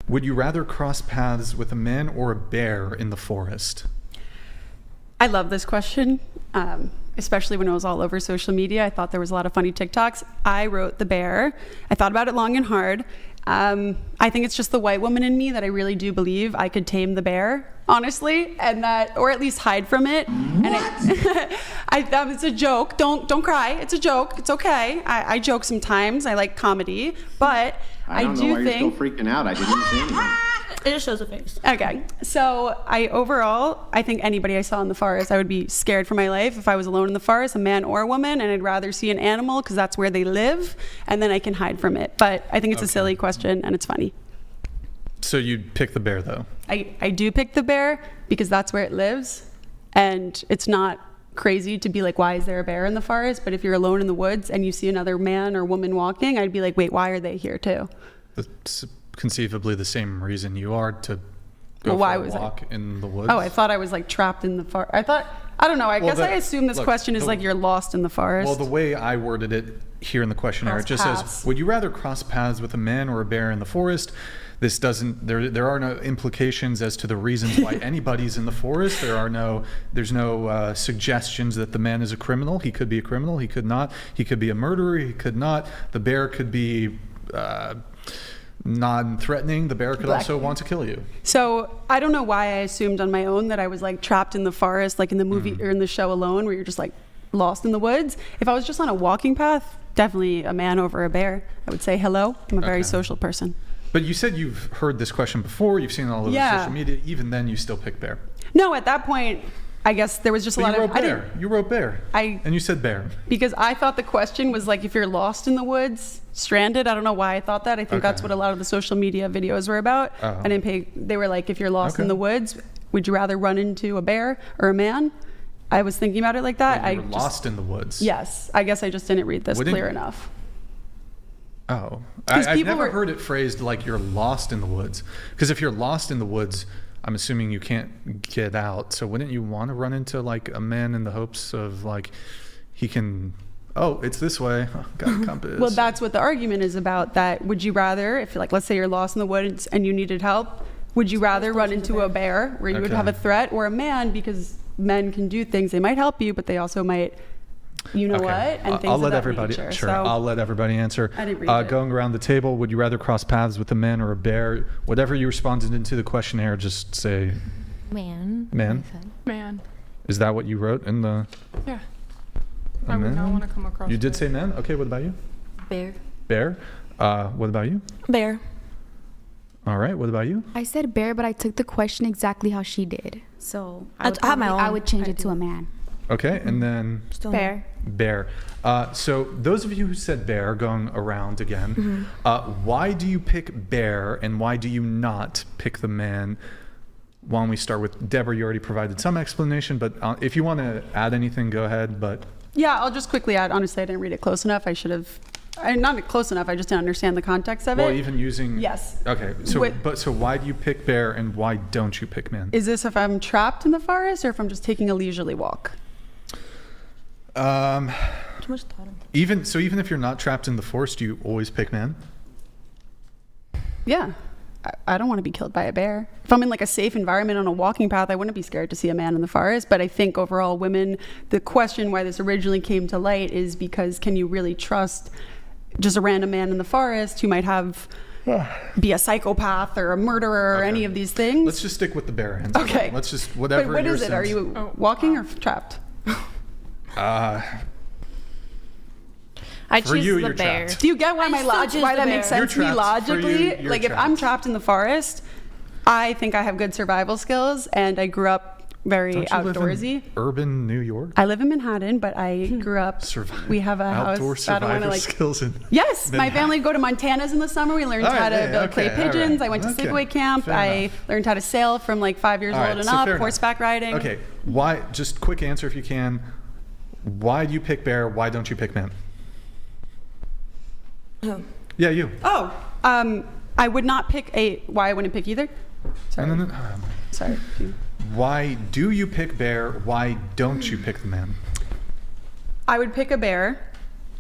Would you rather cross paths with a man or a bear in the forest? I love this question, especially when it was all over social media. I thought there was a lot of funny TikToks. I wrote the bear. I thought about it long and hard. I think it's just the white woman in me that I really do believe I could tame the bear, honestly, and that, or at least hide from it. What? And that was a joke. Don't cry. It's a joke. It's okay. I joke sometimes. I like comedy, but I do don't know why think you're still freaking out. I didn't say anything. It just shows a face. Okay, so I think anybody I saw in the forest, I would be scared for my life if I was alone in the forest, a man or a woman, and I'd rather see an animal because that's where they live, and then I can hide from it. But I think it's a silly question, and it's funny. So you'd pick the bear, though? I do pick the bear because that's where it lives, and it's not crazy to be like, why is there a bear in the forest? But if you're alone in the woods and you see another man or woman walking, I'd be like, wait, why are they here too? It's conceivably the same reason you are to go for a walk in the woods. Oh, I thought I was like trapped in the forest. I don't know. I guess I assume this question is like you're lost in the forest. Well, the way I worded it here in the questionnaire, it just says, would you rather cross paths with a man or a bear in the forest? This doesn't, there are no implications as to the reasons why anybody's in the forest. There's no suggestions that the man is a criminal. He could be a criminal. He could not. He could be a murderer. He could not. The bear could be non-threatening. The bear could also want to kill you. So I don't know why I assumed on my own that I was like trapped in the forest, like in the movie or in the show Alone, where you're just like lost in the woods. If I was just on a walking path, definitely a man over a bear. I would say hello. I'm a very social person. But you said you've heard this question before. You've seen it all over social media. Even then, you still pick bear. No, at that point, I guess there was just a lot of... You wrote bear. And you said bear. Because I thought the question was like, if you're lost in the woods, stranded. I don't know why I thought that. I think that's what a lot of the social media videos were about. I didn't pay... They were like, if you're lost in the woods, would you rather run into a bear or a man? I was thinking about it like that. Wait, you were lost in the woods. Yes. I guess I just didn't read this clear enough. Oh, I've never heard it phrased like you're lost in the woods. Because if you're lost in the woods, I'm assuming you can't get out. So wouldn't you want to run into like a man in the hopes of like he can, it's this way. Oh, got a compass. Well, that's what the argument is about. That would you rather, if like, let's say you're lost in the woods and you needed help, would you rather run into a bear where you would have a threat, or a man, because men can do things, they might help you, but they also might... And things I'll let of that everybody. nature. Sure, So, I'll let everybody answer. I didn't read it. Going around the table, would you rather cross paths with a man or a bear? Whatever you responded into the questionnaire, just say man. Man. Man. Is that what you wrote in the? Yeah. I would not want to come across. You did say man. Okay. What about you? Bear. Bear. What about you? Bear. All right. What about you? I said bear, but I took the question exactly how she did. So I have my own. I would change it to a man. Okay, and then bear. Bear. So those of you who said bear, going around again, why do you pick bear and why do you not pick the man? Why don't we start with Deborah? You already provided some explanation, but if you want to add anything, go ahead. But yeah, I'll just quickly add. Honestly, I didn't read it close enough. I should have. Not close enough. I just didn't understand the context of it. Well, even using. Yes. Okay. So why do you pick bear and why don't you pick man? Is this if I'm trapped in the forest or if I'm just taking a leisurely walk? Too much thought. Even if you're not trapped in the forest, you always pick man? Yeah. I don't want to be killed by a bear. If I'm in like a safe environment on a walking path, I wouldn't be scared to see a man in the forest. But I think overall women, the question why this originally came to light is because can you really trust just a random man in the forest who might be a psychopath or a murderer or any of these things? Let's just stick with the bear answer. Okay. Let's just, whatever. But what is it? Are you walking or trapped? I choose the bear. Trapped. Do you get why why that makes sense to me logically? You're like if I'm trapped in the forest, I think I have good survival skills and I grew up very Don't you outdoorsy. Live in urban New York? I live in Manhattan, but I grew up. We have a outdoor house. I don't want to skills in Yes, Manhattan. my family go to Montana's in the summer. We learned how to build clay pigeons. I went to sleepaway camp. I learned how to sail from like 5 years old and up. Horseback riding. Okay, why? Just quick answer if you can. Why do you pick bear? Why don't you pick man? Yeah, you. I would not pick why I wouldn't pick either. Sorry. No. Sorry. Why do you pick bear? Why don't you pick the man? I would pick a bear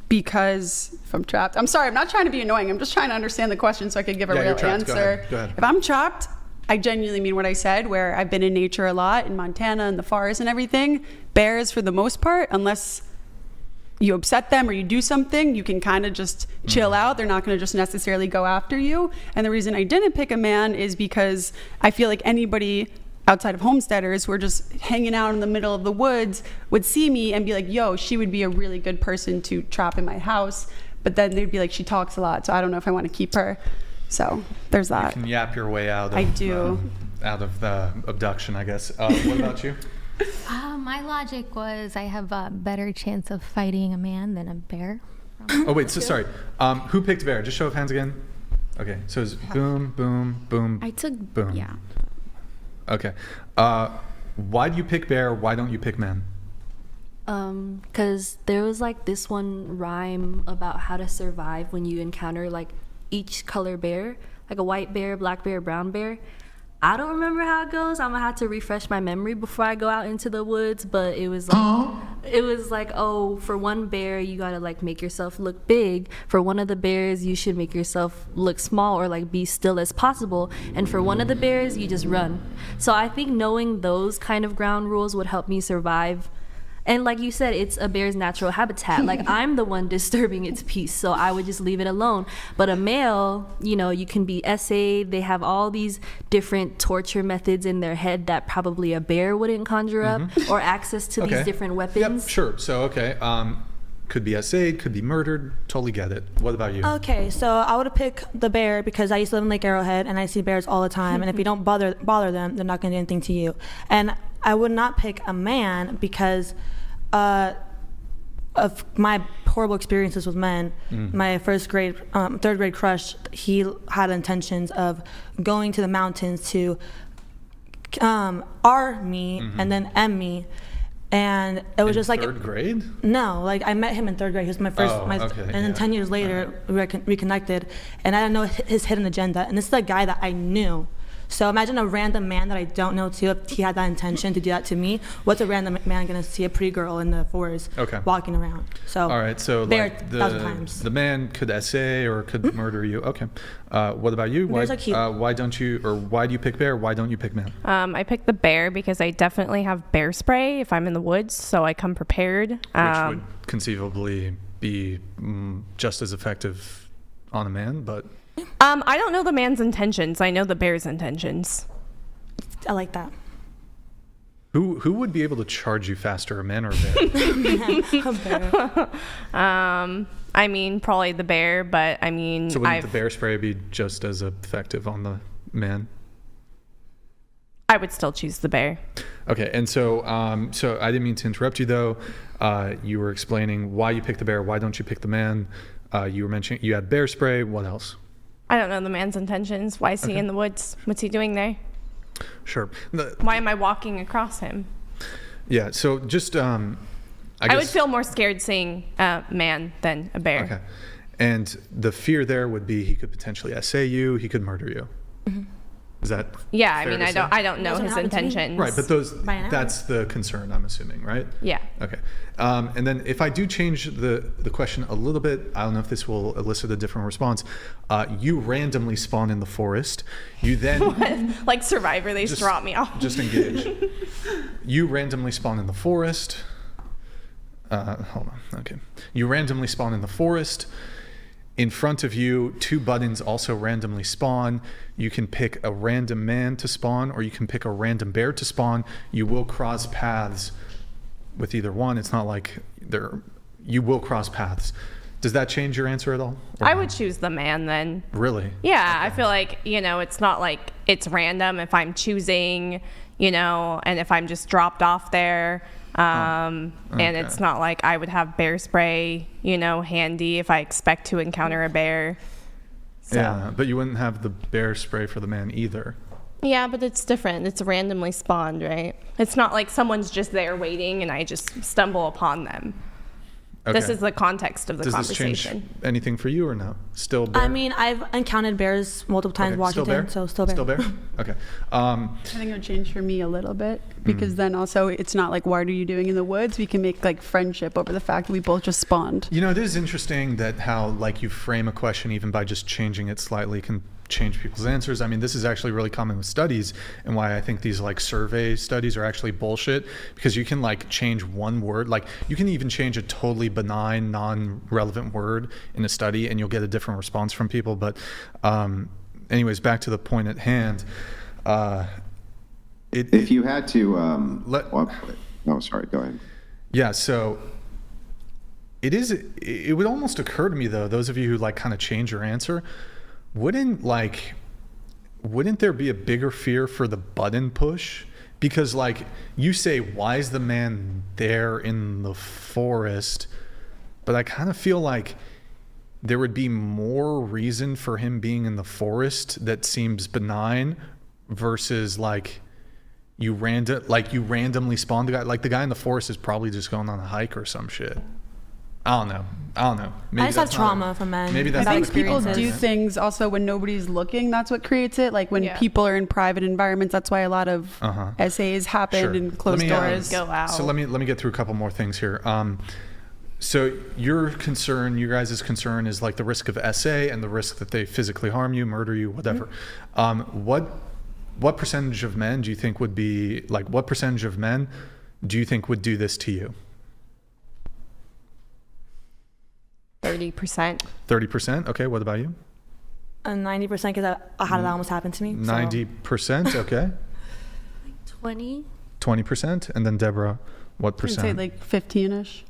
because if I'm trapped, I'm sorry, I'm not trying to be annoying. I'm just trying to understand the question so I could give a Yeah, real you're trapped. answer. Go ahead. If I'm trapped, I genuinely mean what I said, where I've been in nature a lot, in Montana and the forest and everything. Bears, for the most part, unless you upset them or you do something, you can kind of just chill out. They're not going to just necessarily go after you. And the reason I didn't pick a man is because I feel like anybody outside of homesteaders who are just hanging out in the middle of the woods would see me and be like, yo, she would be a really good person to trap in my house. But then they'd be like, she talks a lot, so I don't know if I want to keep her. So there's that. You can yap your way out of, I do. Out of the abduction, I guess. What about you? My logic was I have a better chance of fighting a man than a bear. Oh, wait, so sorry. Who picked bear? Just show of hands again. Okay, so it's boom, boom, boom, I took boom. Yeah. Okay. Why do you pick bear? Why don't you pick man? Because there was like this one rhyme about how to survive when you encounter like each color bear, like a white bear, black bear, brown bear. I don't remember how it goes. I'm gonna have to refresh my memory before I go out into the woods, but it was like, oh, for one bear you gotta like make yourself look big. For one of the bears you should make yourself look small or like be still as possible. And for one of the bears you just run. So I think knowing those kind of ground rules would help me survive. And like you said, it's a bear's natural habitat. Like I'm the one disturbing its peace, so I would just leave it alone. But a male, you know, you can be essayed. They have all these different torture methods in their head that probably a bear wouldn't conjure up, or access to these different weapons. Yep, sure. So, okay. Could be essayed, could be murdered. Totally get it. What about you? Okay, so I would pick the bear because I used to live in Lake Arrowhead and I see bears all the time. And if you don't bother them, they're not going to do anything to you. And I would not pick a man because of my horrible experiences with men. My third grade crush, he had intentions of going to the mountains to R me and then M me. And it was just like third grade? No, like I met him in third grade. He was my first, and then 10 years later we reconnected, and I didn't know his hidden agenda. And this is a guy that I knew. So imagine a random man that I don't know too. If he had that intention to do that to me, what's a random man gonna see a pretty girl in the forest walking around? So all right, so there, like 1,000 times. the man could essay or could murder you. Okay. What about you? Bears are cute. Why don't you, or why do you pick bear? Why don't you pick man? I picked the bear because I definitely have bear spray if I'm in the woods, so I come prepared. Which would conceivably be just as effective on a man, but I don't know the man's intentions. I know the bear's intentions. I like that. who would be able to charge you faster, a man or a bear? I mean, probably the bear, but I mean, So wouldn't the bear spray be just as effective on the man? I would still choose the bear. Okay, and so so I didn't mean to interrupt you though. You were explaining why you picked the bear. Why don't you pick the man? You were mentioning you had bear spray. What else? I don't know the man's intentions. Why is he in the woods? What's he doing there? Sure. Why am I walking across him? Yeah. So just I would feel more scared seeing a man than a bear. Okay. And the fear there would be he could potentially essay you. He could murder you. Is that Yeah, I fair mean, to say? I don't know his intentions. Right, but that's the concern, I'm assuming, right? Yeah. Okay. And then if I do change the question a little bit, I don't know if this will elicit a different response. You randomly spawn in the forest. You then like Survivor, they just drop me off. Just engage. You randomly spawn in the forest. Hold on. Okay. You randomly spawn in the forest. In front of you, 2 buttons also randomly spawn. You can pick a random man to spawn, or you can pick a random bear to spawn. You will cross paths with either one. It's not like you will cross paths. Does that change your answer at all? I would choose the man then. Really? Yeah, okay. I feel like, it's not like it's random if I'm choosing, and if I'm just dropped off there. And it's not like I would have bear spray, handy if I expect to encounter a bear. So. Yeah, but you wouldn't have the bear spray for the man either. Yeah, but it's different. It's randomly spawned, right? It's not like someone's just there waiting and I just stumble upon them. This is the context of the Does conversation. this change anything for you or no? Still bear? I mean, I've encountered bears multiple times in Washington, so still bear. Still bear? Okay. I think it would change for me a little bit because then also it's not like, what are you doing in the woods? We can make like friendship over the fact that we both just spawned. You know, it is interesting that how like you frame a question even by just changing it slightly can change people's answers. I mean, this is actually really common with studies, and why I think these like survey studies are actually bullshit, because you can like change one word. Like you can even change a totally benign, non-relevant word in a study and you'll get a different response from people. But anyways, back to the point at hand. If you had to sorry, go ahead. Yeah, so it would almost occur to me though, those of you who like kind of change your answer, wouldn't there be a bigger fear for the button push? Because like you say, why is the man there in the forest? But I kind of feel like there would be more reason for him being in the forest that seems benign versus like you randomly spawn the guy. Like the guy in the forest is probably just going on a hike or some shit. I don't know. Maybe I just have trauma from men. Maybe that's I not think people experience. do things also when nobody's looking. That's what creates it. Like when people are in private environments, that's why a lot of essays happen in closed doors. Go out. So let me get through a couple more things here. So your guys' concern is like the risk of SA and the risk that they physically harm you, murder you, whatever. What percentage of men do you think would be like? What percentage of men do you think would do this to you? 30%. 30%. Okay. What about you? 90% because I had that almost happen to me. 90%. Okay. 20%. And then Deborah, what I'd percent? say like 15-ish.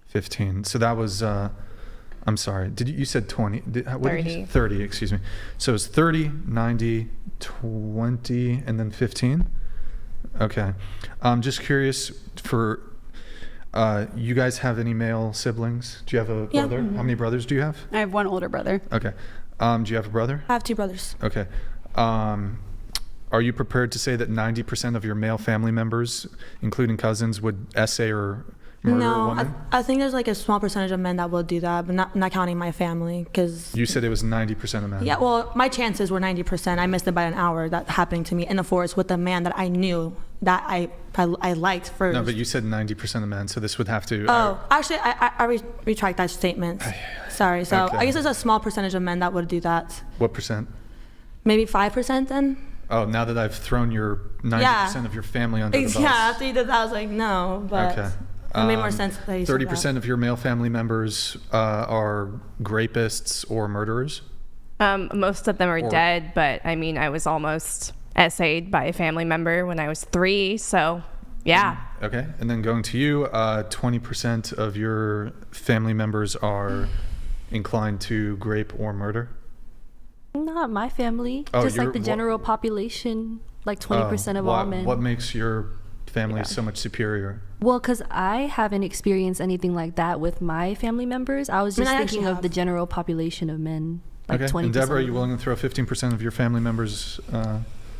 15. So that was, I'm sorry. You said 20? What 30. Did you say? 30, excuse me. So it's 30, 90, 20, and then 15? Okay. I'm just curious for, you guys have any male siblings? Do you have a brother? How many brothers do you have? I have one older brother. Okay. Do you have a brother? I have 2 brothers. Okay. Are you prepared to say that 90% of your male family members, including cousins, would essay or murder a woman? I think there's like a small percentage of men that will do that, but not counting my family, because you said it was 90% of men. Yeah, well, my chances were 90%. I missed it by an hour. That happening to me in the forest with a man that I knew that I liked first. No, but you said 90% of men, so this would have to. Actually, I retract that statement. Sorry. So Okay. I guess there's a small percentage of men that would do that. What percent? Maybe 5% then. Oh, now that I've thrown your 90% of your family under the bus. Yeah, after you did that, I was like, no, but Okay. it made more sense that you said 30% of your male family members are rapists or murderers? Most of them are dead, but I mean, I was almost essayed by a family member when I was 3, so yeah. Okay, and then going to you, 20% of your family members are inclined to grape or murder? Not my family. Oh, just like the general population, like 20% of all men. What makes your family so much superior? Well, because I haven't experienced anything like that with my family members. I was just thinking of the general population of men, like 20%. And Deborah, are you willing to throw 15% of your family members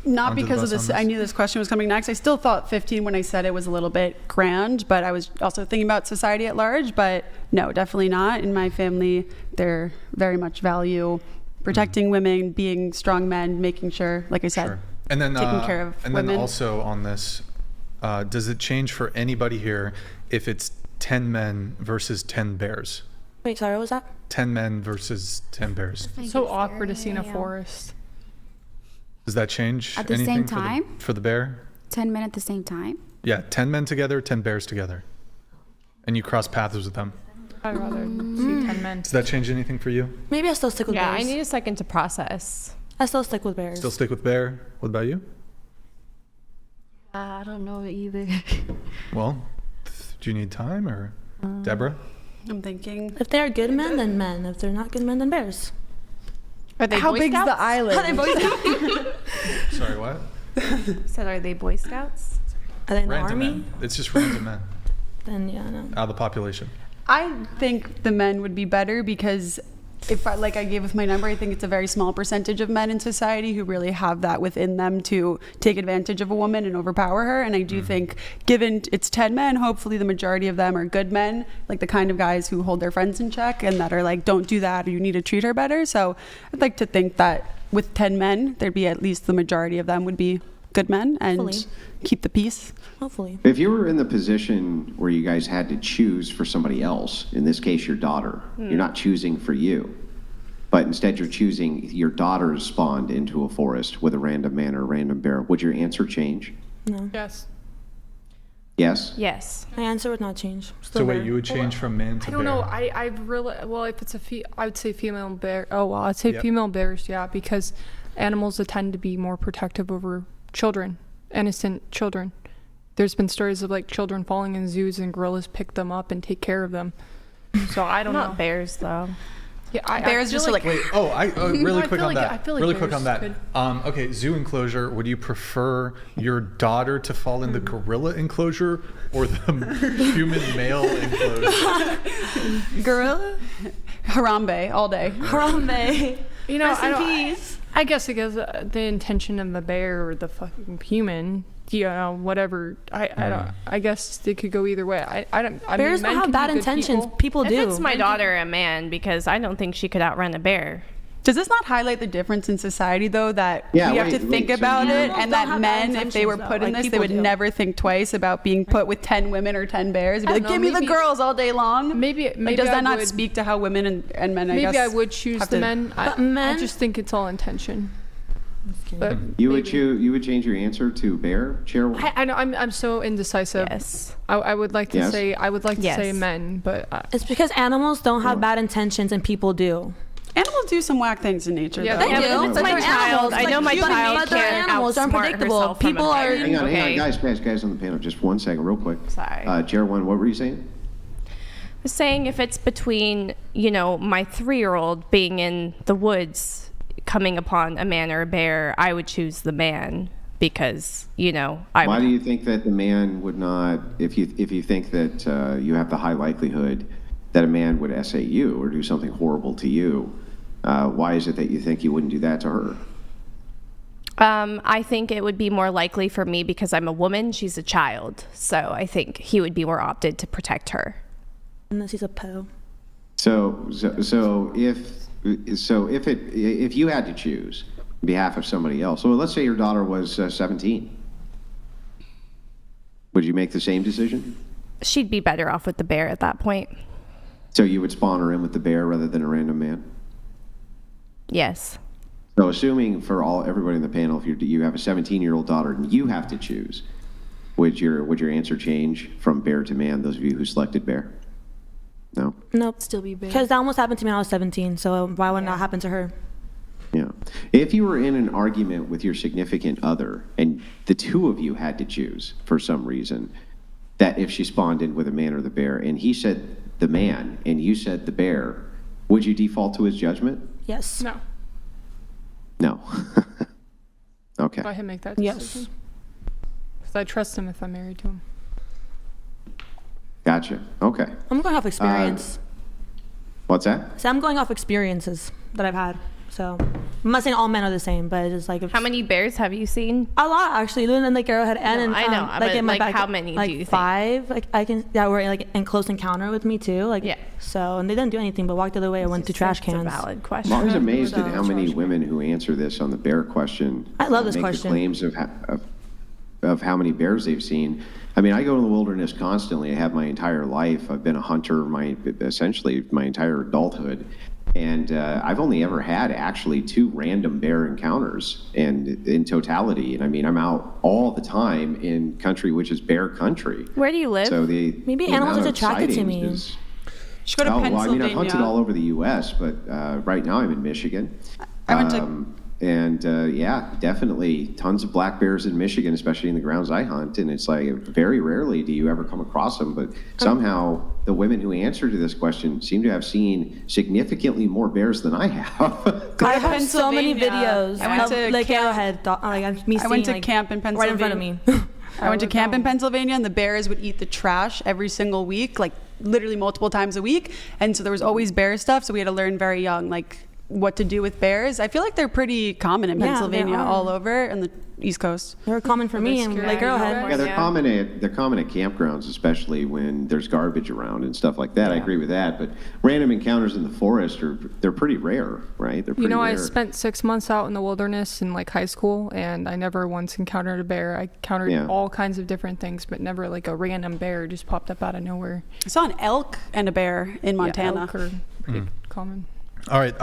Not because of this. I knew this question was coming next. I still thought 15 when I said it was a little bit grand, but I was also thinking about society at large. But no, definitely not. In my family, they're very much value protecting women, being strong men, making sure, like I said, and then, taking care of women. And then also on this, does it change for anybody here if it's 10 men versus 10 bears? Wait, sorry, what was that? 10 men versus 10 bears. So awkward to see in a forest. Does that change At the anything same time? for the bear? 10 men at the same time? Yeah, 10 men together, 10 bears together. And you cross paths with them. I'd rather see 10 men. Does that change anything for you? Maybe I still stick with Yeah, bears. I need a second to process. I still stick with bears. Still stick with bear? What about you? I don't know either. Well, do you need time or Deborah? I'm thinking. If they're good men, then men. If they're not good men, then bears. Are they How Boy big's Scouts? the island? Are they Boy Scouts? Sorry, what? Said, are they Boy Scouts? Are they in the Random army? men. It's just random men Then yeah, no. out of the population. I think the men would be better because if I gave my number, I think it's a very small percentage of men in society who really have that within them to take advantage of a woman and overpower her. And I do think, given it's 10 men, hopefully the majority of them are good men, like the kind of guys who hold their friends in check and that are like, don't do that, or you need to treat her better. So I'd like to think that with 10 men, there'd be at least the majority of them would be good men and Hopefully. keep the peace. Hopefully. If you were in the position where you guys had to choose for somebody else, in this case your daughter, you're not choosing for you, but instead you're choosing your daughter spawned into a forest with a random man or a random bear, would your answer change? No. Yes. Yes? Yes. My answer would not change. So wait, you would change from man to I don't bear? know. I really, well, if it's I would say female bear. Oh, well, I'd say Yep. female bears, yeah, because animals that tend to be more protective over children, innocent children. There's been stories of like children falling in zoos and gorillas pick them up and take care of them. So I don't know. Not bears though. Yeah, Bears just like, Wait, really I quick feel on like- that. I feel like Really quick bears on that. could- Okay, zoo enclosure. Would you prefer your daughter to fall in the gorilla enclosure or the human male enclosure? Gorilla? Harambe, all day. Harambe. you know, Rest I in don't. peace. I guess the intention of the bear or the fucking human, you know, whatever. I don't. I guess it could go either way. I don't. I Bears mean, men don't have can be bad good intentions. people. People If do. it's my daughter, a man, because I don't think she could outrun a bear. Does this not highlight the difference in society, though, that Yeah, we have to wait, think so about you- it, Animals and don't that have bad men, if they were intentions, put though, in like this, they people would do. never think twice about being put with 10 women or 10 bears. They'd be I like, don't give know, me the maybe- girls all day long. Maybe Like, does I that not would- speak to how women and men, I guess, Maybe I would choose have the to- men. But I men- just think it's all intention. But You would maybe. you would change your answer to bear, Chair? I know I'm so indecisive. Yes. I would like to Yes? say Yes. men, but It's because animals don't have bad intentions and people do. Animals do some whack things in nature, Yeah, though. They Yeah, do. but it's my they're child. animals. I know my But child they're can't animals. They're outsmart unpredictable. herself from a People are. bear. Hang on, Okay. guys on the panel, just 1 second, real quick. Sorry. Chair 1, what were you saying? I was saying if it's between, my 3-year-old being in the woods coming upon a man or a bear, I would choose the man because, Why do you think that the man would not, if you think that you have the high likelihood that a man would essay you or do something horrible to you, why is it that you think he wouldn't do that to her? I think it would be more likely for me because I'm a woman, she's a child. So I think he would be more opted to protect her. Unless he's a po. So if you had to choose on behalf of somebody else, so let's say your daughter was 17, would you make the same decision? She'd be better off with the bear at that point. So you would spawn her in with the bear rather than a random man? Yes. So assuming for everybody in the panel, if you have a 17-year-old daughter and you have to choose, would your answer change from bear to man, those of you who selected bear? No? Nope. Still be bear. Because that almost happened to me when I was 17, so why would it not happen to her? Yeah. If you were in an argument with your significant other and the two of you had to choose for some reason, that if she spawned in with a man or the bear and he said the man and you said the bear, would you default to his judgment? Yes. no, No. Okay. go ahead and make that Yes. decision. Because I trust him if I'm married to him. Gotcha. Okay. I'm going off experience. What's that? So I'm going off experiences that I've had. So I'm not saying all men are the same, but it's just like How many bears have you seen? a lot actually. Even in like Arrowhead and in, I know, like but, in my like, back, how many like do you think? 5. Like I can were like in close encounter with me too. Like Yeah. So and they didn't do anything but walked the other way. I went to trash It's a cans. valid I'm question. always amazed at Without how many trash. women who answer this on the bear question. I love this make question. The claims of how many bears they've seen. I mean, I go in the wilderness constantly. I have my entire life. I've been a hunter essentially my entire adulthood. And I've only ever had actually 2 random bear encounters and in totality. And I mean, I'm out all the time in country, which is bear country. Where do you live? So Maybe the animals amount are of attracted to sightings me. is- You should go to well, I mean, Pennsylvania. I've hunted all over the U.S., but right now I'm in Michigan. I went to- Yeah, definitely tons of black bears in Michigan, especially in the grounds I hunt. And it's like very rarely do you ever come across them. But somehow the women who answer to this question seem to have seen significantly more bears than I have. I have so many Pennsylvania. videos I went of to like camp- Arrowhead. Like me I went seeing, to camp in right in front of Pennsylvania. me. I went to camp in Pennsylvania, and the bears would eat the trash every single week, like literally multiple times a week. And so there was always bear stuff. So we had to learn very young, like what to do with bears. I feel like they're pretty common in Pennsylvania, all over, and the East Coast. They were common for me in Lake Arrowhead. Yeah, they're common at campgrounds, especially when there's garbage around and stuff like that. I agree with that. But random encounters in the forest they're pretty rare, right? They're pretty rare. I spent 6 months out in the wilderness in like high school, and I never once encountered a bear. I encountered all kinds of different things, but never like a random bear just popped up out of nowhere. I saw an elk and a bear in Montana. Yeah, elk are pretty common. All right.